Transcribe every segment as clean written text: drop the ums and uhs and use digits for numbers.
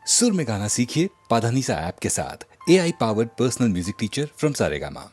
सुर में गाना सीखिए पाधानीसा ऐप के साथ। AI powered personal music teacher from Saregama.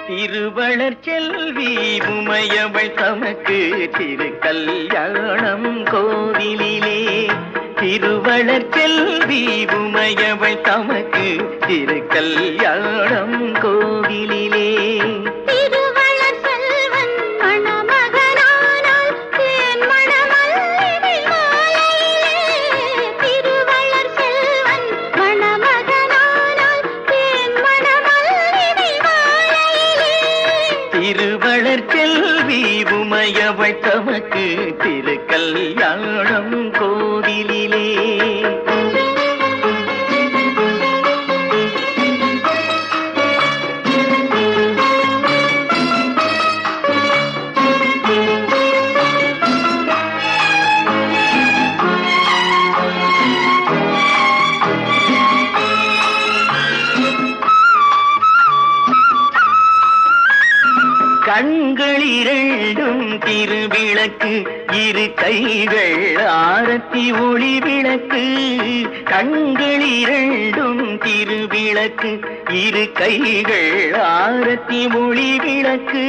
திருவளர்ச்செல்வி உமையவள் தமக்கு திருக்கல்யாணம் கோவிலிலே. திருவளர்ச்செல்வி உமையவள் தமக்கு திருக்கல்யாணம் கோவிலிலே. திருவளர்ச்செல்வி உமையவள் தமக்கு திருக்கல்யாணம் கோவிலிலே. திருவிளக்கு இரு கைகள் ஆரத்தி ஒளி விளக்கு கண்கள் இரண்டும் திருவிளக்கு இரு கைகள் ஆரத்தி ஒளி விளக்கு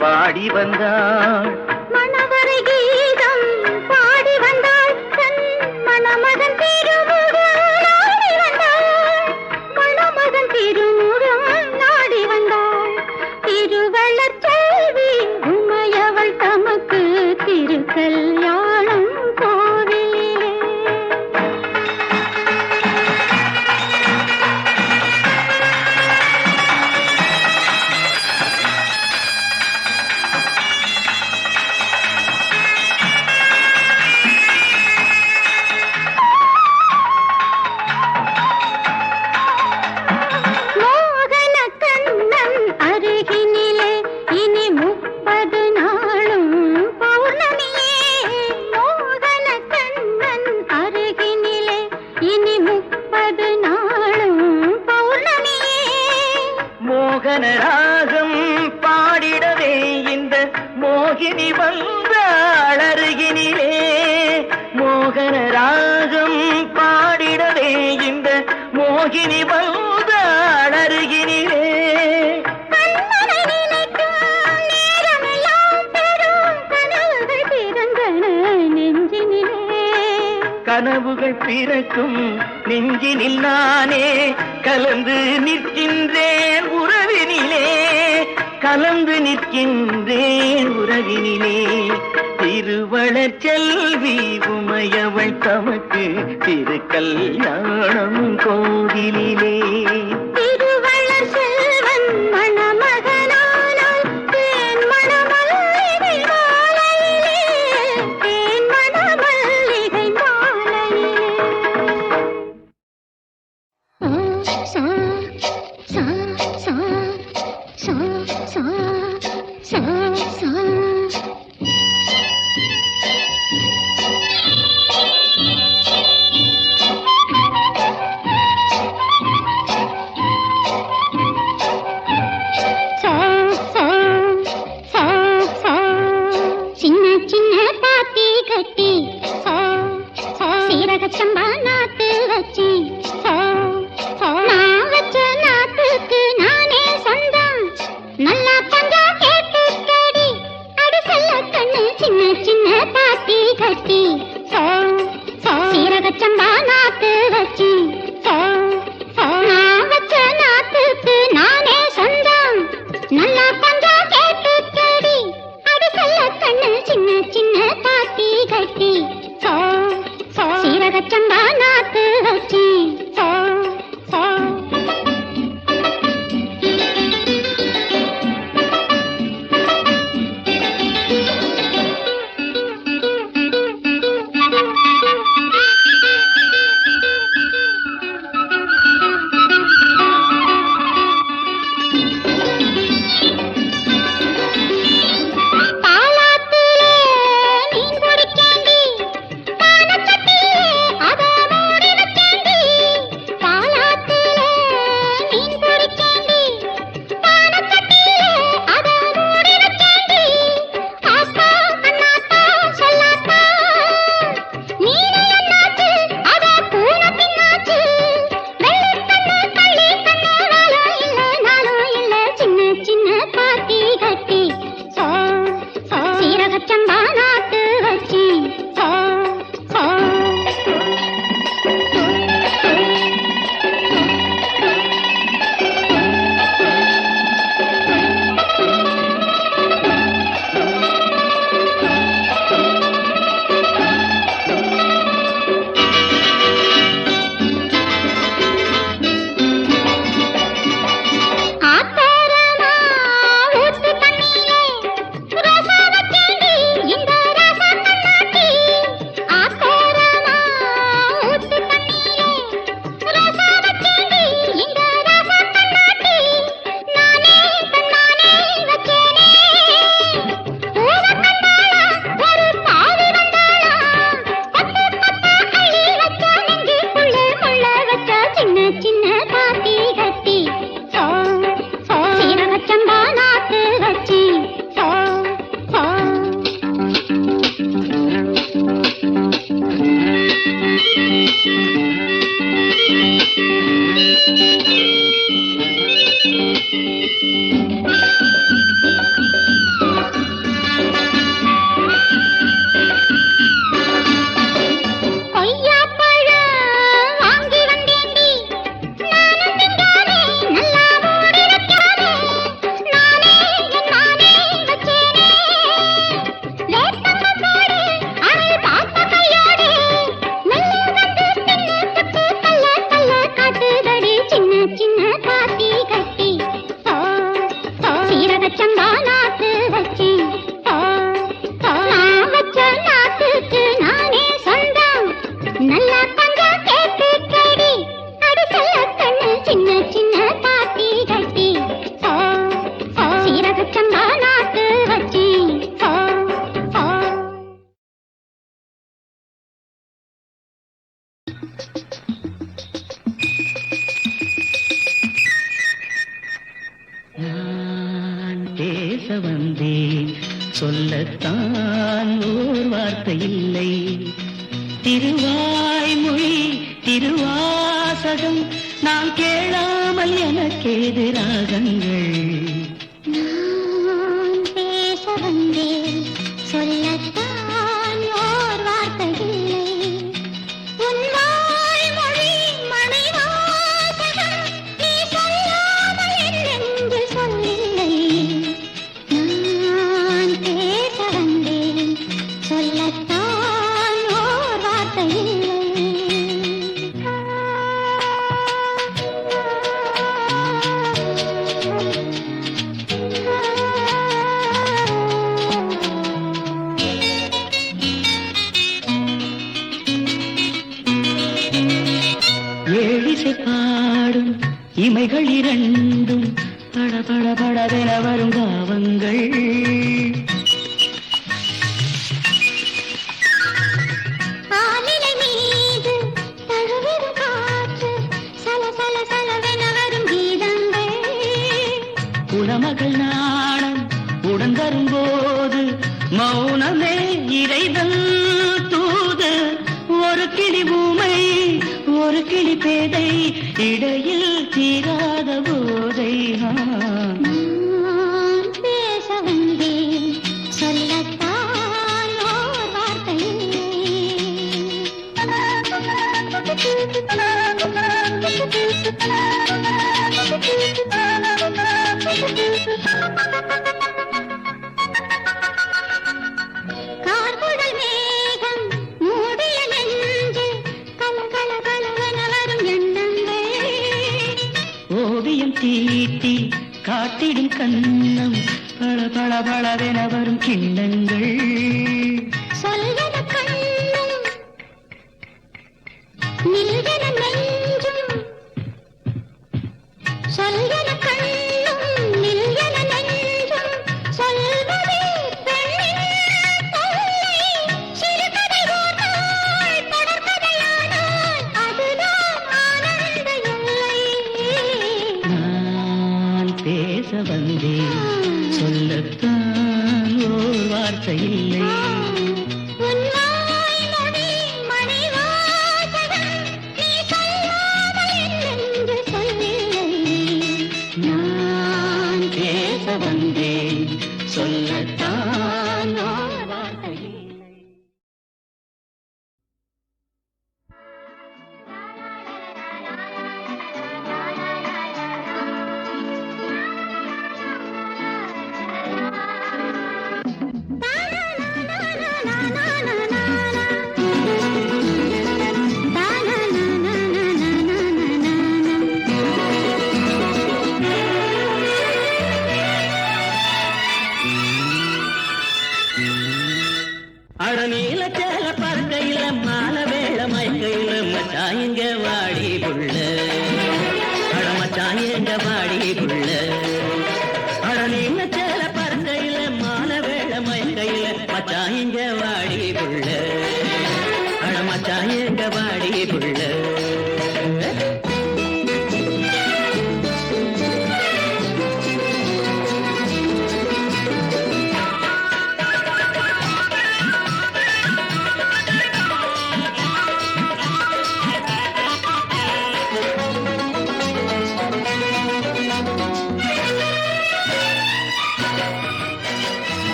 பாடி வந்தாள் மணவரை கீதம் பாடி வந்தாள் தன் மணமகன் திருமுகம் நாடி வந்தாள் மணமகன் திருமுகம் நாடி வந்தாள் திருவள்ளர் செல்வி உமையவள் தமக்கு திருக்கல்யாணம் கோவிலே ராகம் பாடிடவே இந்த மோகினி வந்தாள் அருகினிலே மோகன ராகம் பாடிடவே இந்த மோகினி வந்தாள் அருகினிலே கனவுகள் பிறக்கும் நெஞ்சினில் நானே கலந்து நிற்கின்றேன் உறவினிலே கலந்து நிற்கின்றேன் உறவினிலே திருவளர் செல்வி உமையவள் தமக்கு திருக்கல்யாணம் கோவிலிலே திருவள்ளர் செல்வன் மணமகனானால் தேன் மணமல்லிகை மாலையிலே தேன் மணமல்லிகை மாலையிலே சா சா சா சா சா சா சா சொல்லத்தான் ஓர் வார்த்தை இல்லை. திருவாய்மொழி திருவாசகம் நான் கேளாமல் எனக்கேது ராகங்கள். நான் பேச வந்தேன் சொல்லத்தான் ஓர் வார்த்தை இல்லை. உன் வாய்மொழி மணிவாசகம் நீ சொல்லாமல் என்னென்று சொல்லில்லை. நான் பேச வந்தேன் சொல்லத்தான் ஓர் வார்த்தை இல்லை. ஏழிசை பாடும் இமைகள் இரண்டும் படபட படவென வரும் பாவங்கள். ஆலிலை மீது தழுவிடும் காற்று சல சல சலவென வரும் கீதங்கள். குலமகள் நாணம் உடன் வரும்போது மௌனமே இறைவன் தூது. ஒரு கிளி ஊமை ஒரு கிளி பேதை இடையில் தீராத போதை. நான் பேச வந்தேன் சொல்லத்தான் ஓர் வார்த்தை கார்குழல் மேகம் மூடிய நெஞ்சு கல கல கலவென வரும் எண்ணங்கள். ஓவியம் தீட்டி காட்டிடும் கண்ணம் பள பள பளவென வரும் கிண்ணங்கள். சொல்வன கண்ணும் நில்வன நெஞ்சும். சொல்வன கண்ணும் நில்வன நெஞ்சும். சொல்வதே பெண்ணின் தொல்லை. சிறுகதை ஓர் நாள் தொடர்கதையானால் அதுதான் ஆனந்த எல்லை. நான் பேச வந்தேன் சொல்லத்தான் ஓர் வார்த்தை இல்லை. உன் வாய்மொழி மணிவாசகம் நீ சொல்லாமல் என்னென்று சொல்லில்லை. நான் பேச வந்தேன் சொல்லத்தான் ஓர் வார்த்தை இல்லை. அடநீல சேல பறக்கையில மாலை வேள மயக்கையில மச்சாயங்க வாடி புள்ள. அட மச்சாயங்க வாடி புள்ள. அடநீல சேல பறக்கையில மாலை வேள மயக்கையில மச்சாயங்க வாடி புள்ள. அட மச்சாயங்க வாடி புள்ள.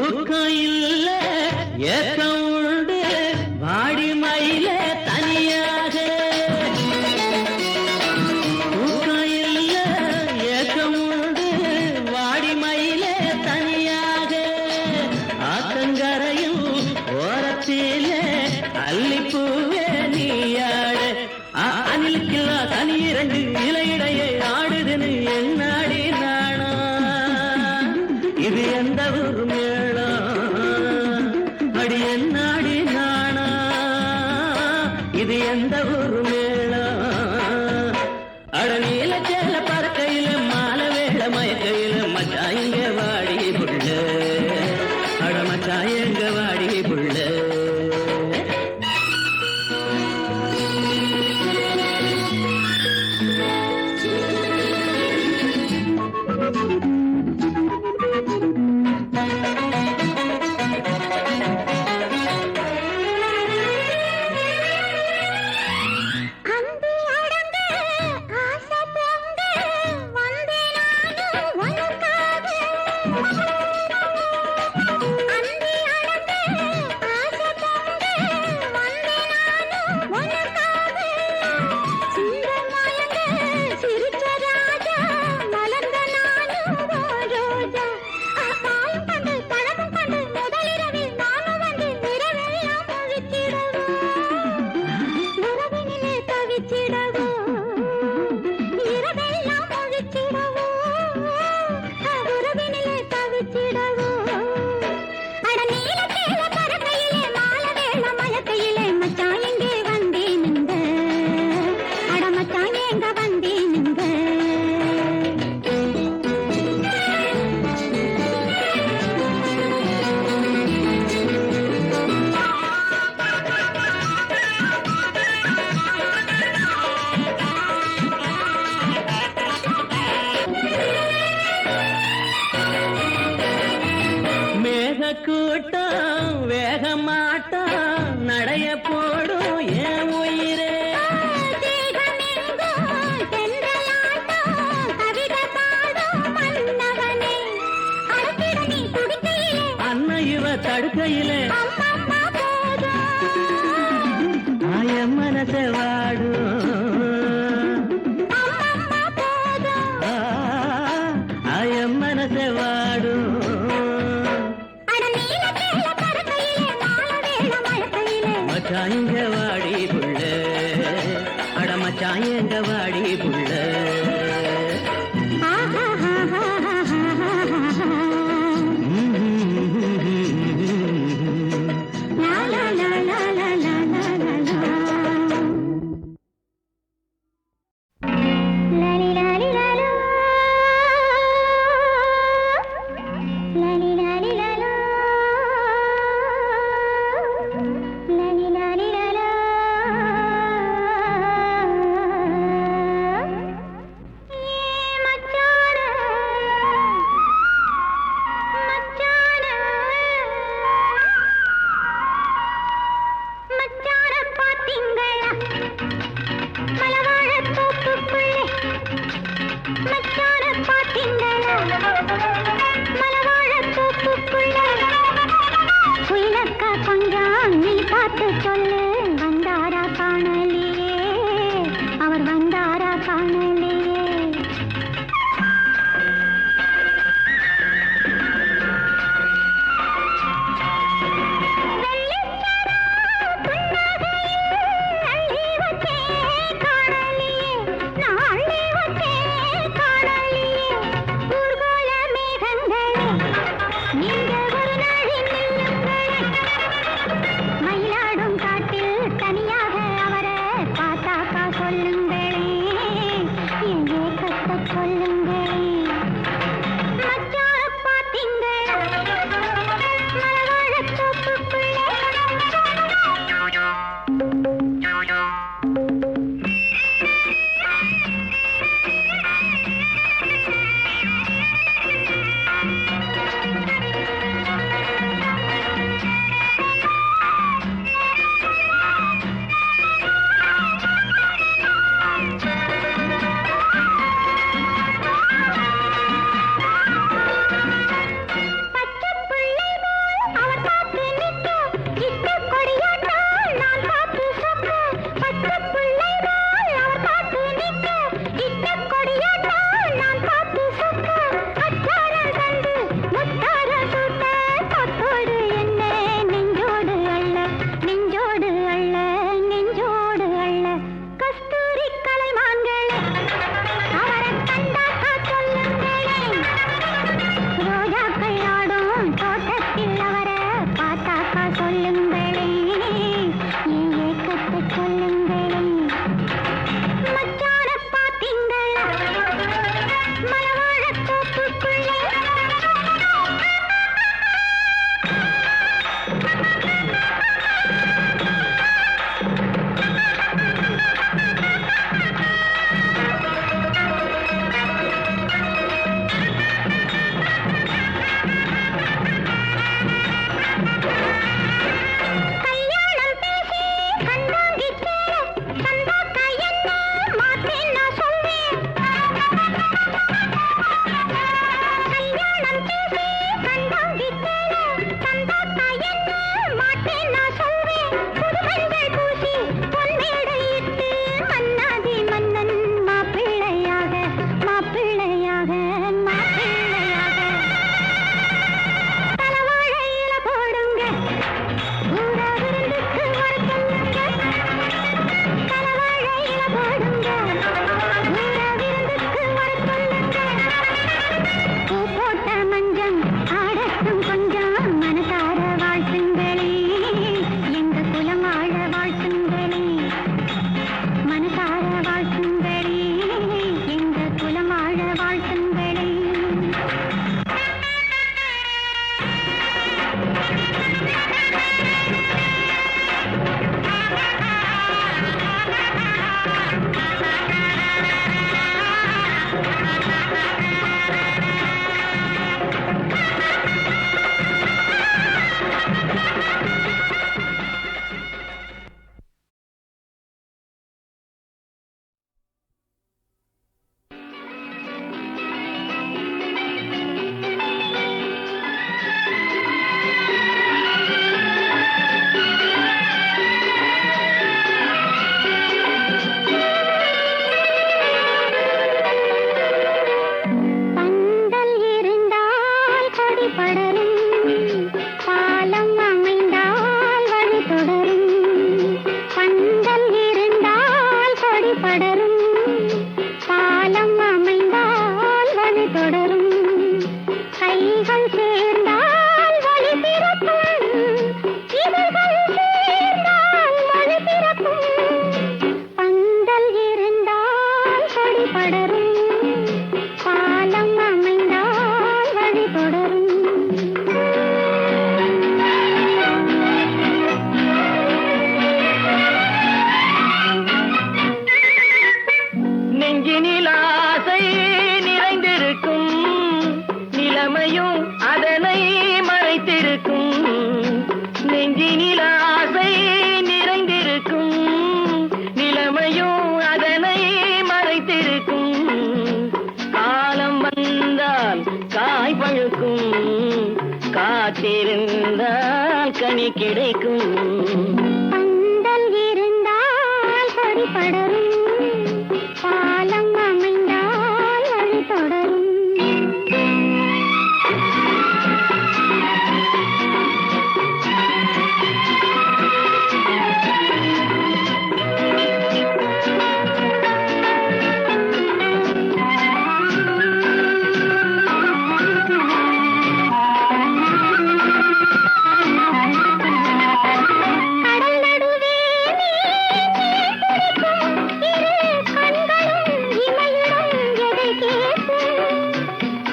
ஊக்கம் ஏக்கம் உண்டு வாடி மயில தனியாக. ஊக்கம் ஏக்கம் உண்டு வாடி மயில தனியாக. ஆத்தங்கரையும் ஓரத்திலே அல்லிப்பூவே நீயாட. அணிலுக்கில்லா தனி இரண்டு இலையிடையே ஆடுதுன்னு என்னாடி நாணா. இது எந்த ஊர் மேளம் அடி என்னாடி நாணா. இது எந்த ஊர் மேளம். அடநீல சேல பறக்கையில மாலை வேள மயக்கையில மச்சாயங்க வாடி புள்ள. அட மச்சாயங்க வாடி புள்ள. கூட்டம் வேக மாட்டோம் நடைய போடும் என் உயிரே தேகமெங்கும் தென்றலாட்டம் கவிதை பாடும் மன்னவனே. அடுத்திட நீ துடிக்கையிலே அன்ன இவ தடுக்கையிலே அம்மம்மா போதும். ஆய மனசை வாடும் அம்மம்மா போதும். ஆய மனசை வாடும் அட நீலக்கேல பறக்கையிலே மாலவேள மயக்கையிலே மச்சாயங்க வாடி புள்ள அட மச்சாயங்க வாடி புள்ள நெஞ்சினில் ஆசை நிறைந்திருக்கும் நிலைமையும் அதனை மறைத்திருக்கும் காலம் வந்தால் காய் பழுக்கும் காத்திருந்தால் கனி கிடைக்கும் பந்தல் இருந்தால் கொடி படரும் பாலம் அமைந்தால் வழி தொடரும் கடல் நடுவே நீர் துடிக்கும் இரு கண்களும் இமையிடும் எதை கேட்கும்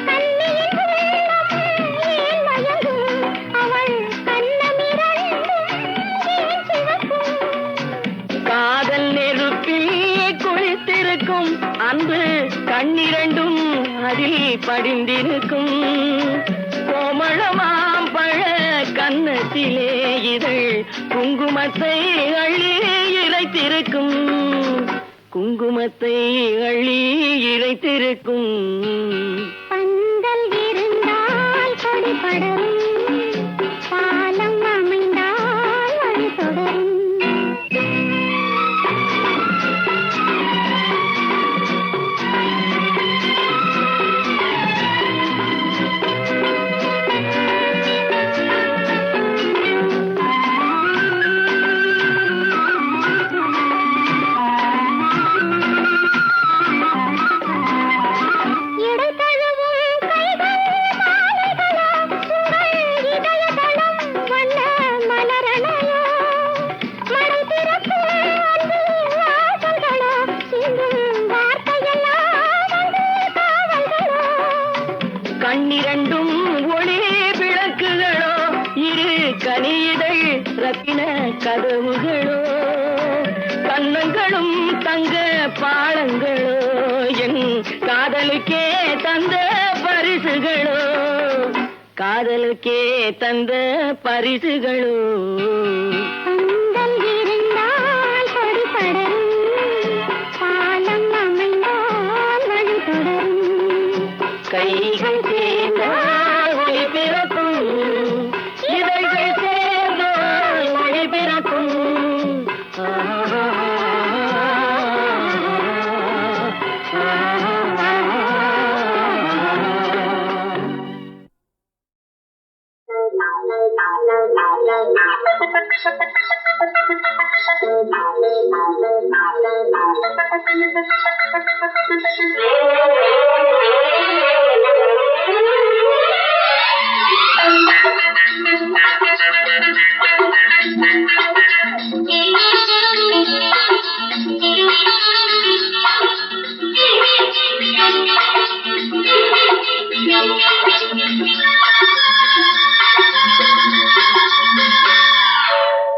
கண்ணியின் உள்ளம் ஏன் மயங்கும் அவள் கண்ணமிரண்டும் ஏன் சிவக்கும் காதல் நெருப்பில் குளித்திருக்கும் அன்பு கண்ணிரண்டும் அதில் படிந்திருக்கும் கோமளமாம் பழ கன்னத்திலே இதழ் குங்குமத்தை அள்ளி இறைத்திருக்கும் குங்குமத்தை அள்ளி இறைத்திருக்கும் பந்தல் இருந்தால் கொடி படரும் பாலம் அமைந்தால் வழி தொடரும் இடை தழுவும் கைகள் மாலைகளோ உங்கள் இதயதளம் வண்ண மலரணையோ மடை திறக்கும் அன்பு வாசல்களோ சிந்தும் வார்த்தையெல்லாம் வந்து காவல்களோ கண்ணிரண்டும் ஒளி விளக்குகளோ இரு கனியிதழ் ரத்தின கதவுகளோ கண்ணங்களும் தங்க பாலங்களோ என் காதலுக்கே தந்த பரிசுகளோ காதலுக்கே தந்த பரிசுகளோ பந்தல் இருந்தால் கொடி படரும் பாலம் அமைந்தால் வழி தொடரும் கைகள் சேர்ந்தால் ஒளி பிறக்கும் இதழ்கள் சேர்ந்தால் ஒளி பிறக்கும்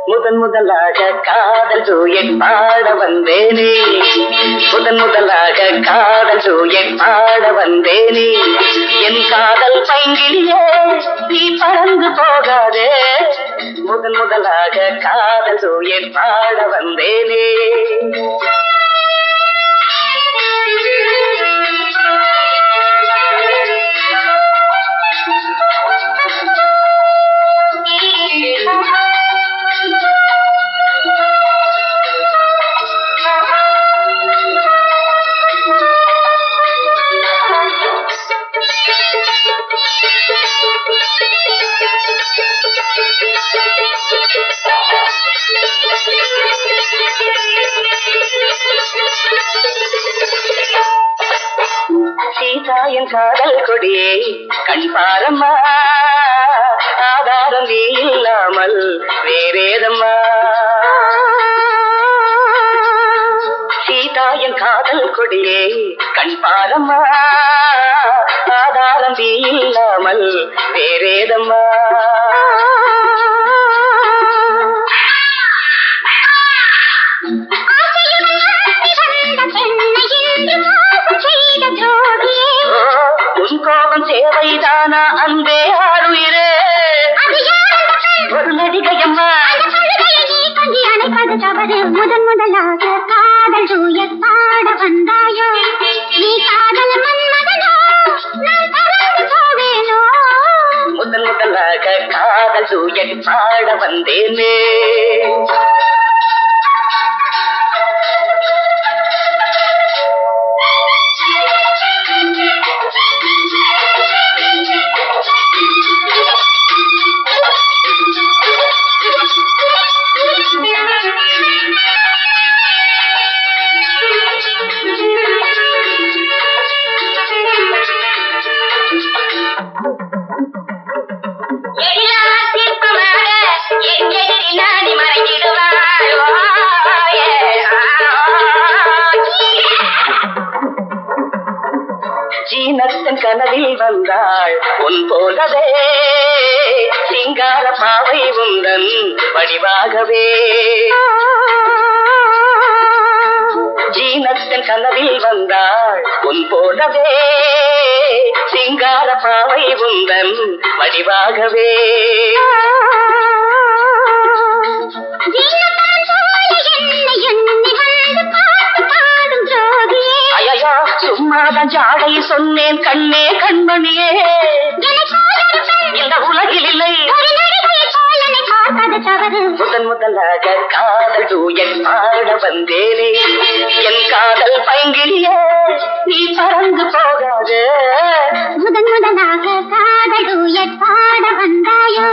முதன் முதலாக காதல் ஜூயட் பாட வந்தேனே முதன் முதலாக காதல் ஜூயட் பாட வந்தேனே என் காதல் பைங்கிலியே நீ பறந்து போகாதே முதன் முதலாக காதல் ஜூயட் பாட வந்தேனே சீதாயின் காதல் கொடியே கண் பாரம்மா ஆதாரம் நீ இல்லாமல் வேறேதம்மா சீதாயின் காதல் கொடியே கண் பாரம்மா ஆதாரம் நீ இல்லாமல் வேறேதம்மா உன் கோபம் சேவைதானா அன்பே ஆறுயிரே ஒரு நடிகையம்மா காதல் டூயட் பாட வந்தாயோ நீ காதல் மன்மதனோ நான் பறந்து போவேனோ முதல் முதலாக காதல் டூயட் பாட வந்தேனே ஜீனத்தன் கனவில் வந்தாள் உன் போலவே சிங்கார பாவை உந்தன் வடிவாகவே ஜீனத்தன் கனவில் வந்தாள் உன் போலவே சிங்கார பாவை உந்தன் வடிவாகவே சும்மாதான் ஜாடை சொன்னேன் கண்ணே கண்மணியே இந்த உலகில் இல்லை முதன் முதலாக காதல் டூயட் பாட வந்தேனே என் காதல் பைங்கிலியே நீ பறந்து போகாது முதன் முதலாக காதல் டூயட் பாட வந்தாயோ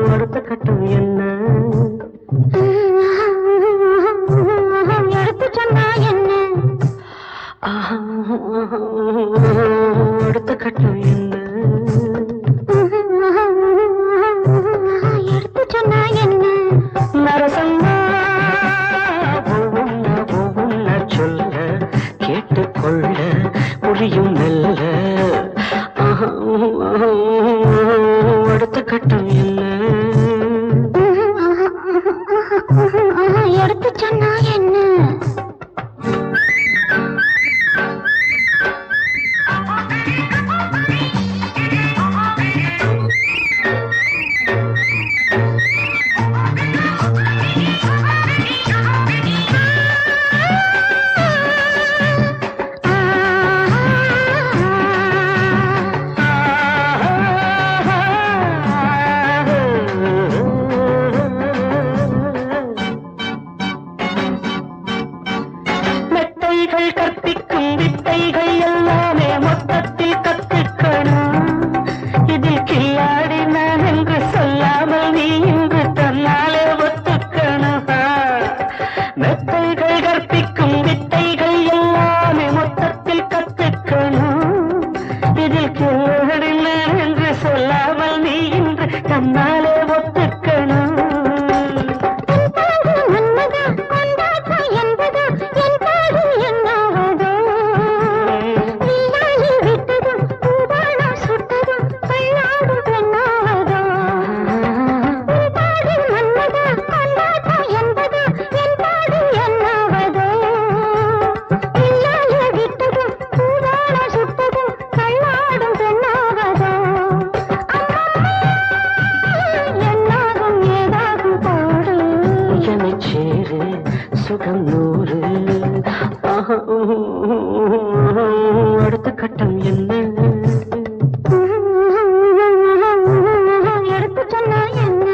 அடுத்த கட்டம் என்ன எடுத்து சொன்னா என்ன அடுத்த கட்டம் என்ன எடுத்து சொன்னா என்ன நரசம்மா ஒவ்வொன்ன சொல்ல கேட்டுக்கொள்ள புரியும் மெல்ல அடுத்த கட்டம் என்ன எடுத்து சொன்னா என்ன கற்பிக்கும் வித்தைகள் எல்லாமே மொத்தத்தில் கத்துக்கணும் இதில் கில்லாடி நான் என்று சொல்லாமல் நீ இன்று தன்னாலே ஒத்துக்கணும் மெத்தைகள் கற்பிக்கும் வித்தைகள் எல்லாமே மொத்தத்தில் கத்துக்கணும் இதில் கில்லாடி நான் என்று சொல்லாமல் நீ இன்று தன்னாலே ஒத்துக்கணும் சுகம் நூறு அடுத்த கட்டம் என்ன எடுத்து சொன்னா என்ன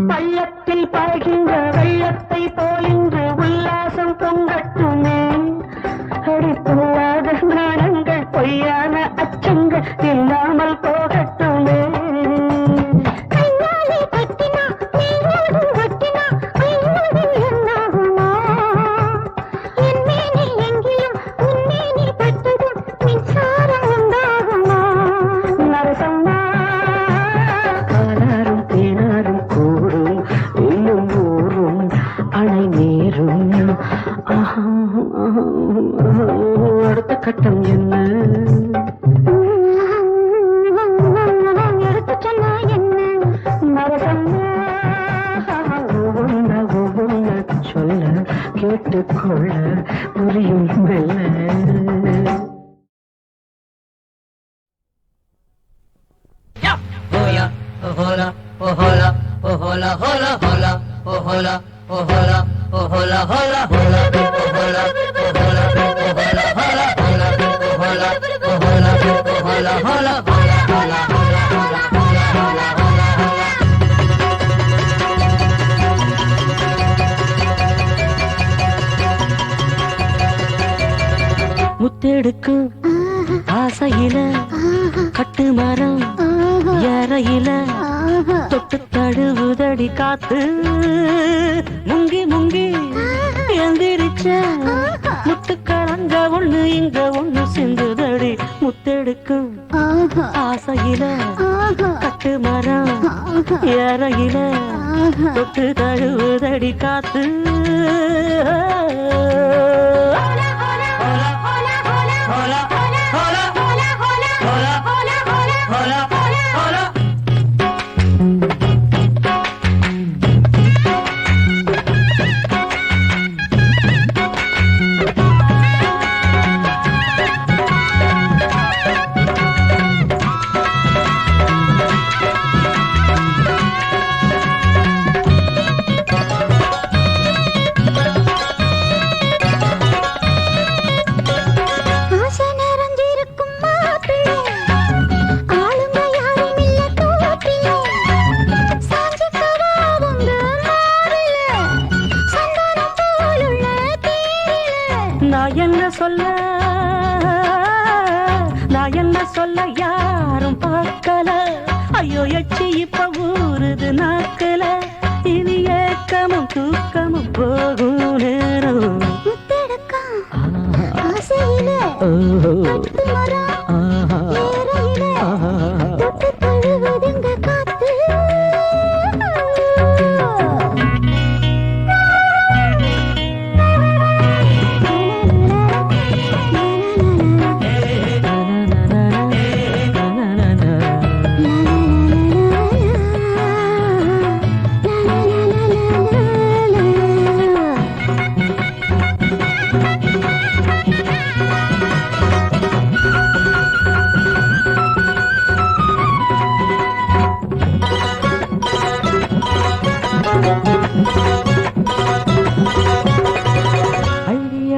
பள்ளத்தில் பாய்கின்ற வெள்ளத்தை போல் இன்று உல்லாச புரிந்து கொள்ள புரியும் மெல்ல. Hola, oh hola, oh hola, oh hola, hola, hola, oh hola, oh hola, oh hola, hola, hola, oh hola, oh hola, oh hola, hola, hola, oh hola, oh hola, oh hola, hola, hola, hola, hola, hola, hola, hola, hola. முத்தெடுக்கும் ஆசையில கட்டு மரம் ஏறையில தொட்டு தழுவுதடி காத்து முங்கி முங்கி எந்திரிச்ச முத்துக்கரங்க ஒண்ணு இங்க ஒண்ணு சிந்துதடி. முத்தெடுக்கும் ஆசையில கட்டு மரம் ஏறையில தொட்டு தழுவுதடி காத்து. நான் என்ன சொல்ல யாரும் பார்க்கல. ஐயோ எச்சி இப்ப ஊறுது நாக்கல. இனி ஏக்கமும் தூக்கமும் போகும் நேரம்.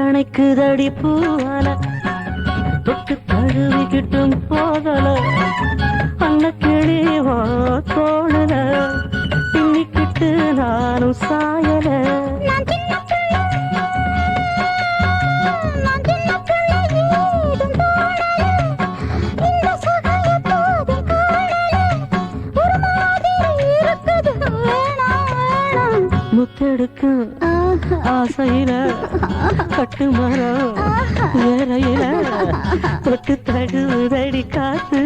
அடிக்குதடி பூவல தொட்டு தழுவிக்கிட்டும் போதல. அன்ன கிளிவோ தோழல பின்னிக்கிட்டு நானும் சாயல. முத்தெடுக்கும் ஆசையில கட்டு மரம் வேறையில தொட்டு தழுவுதடி காத்து.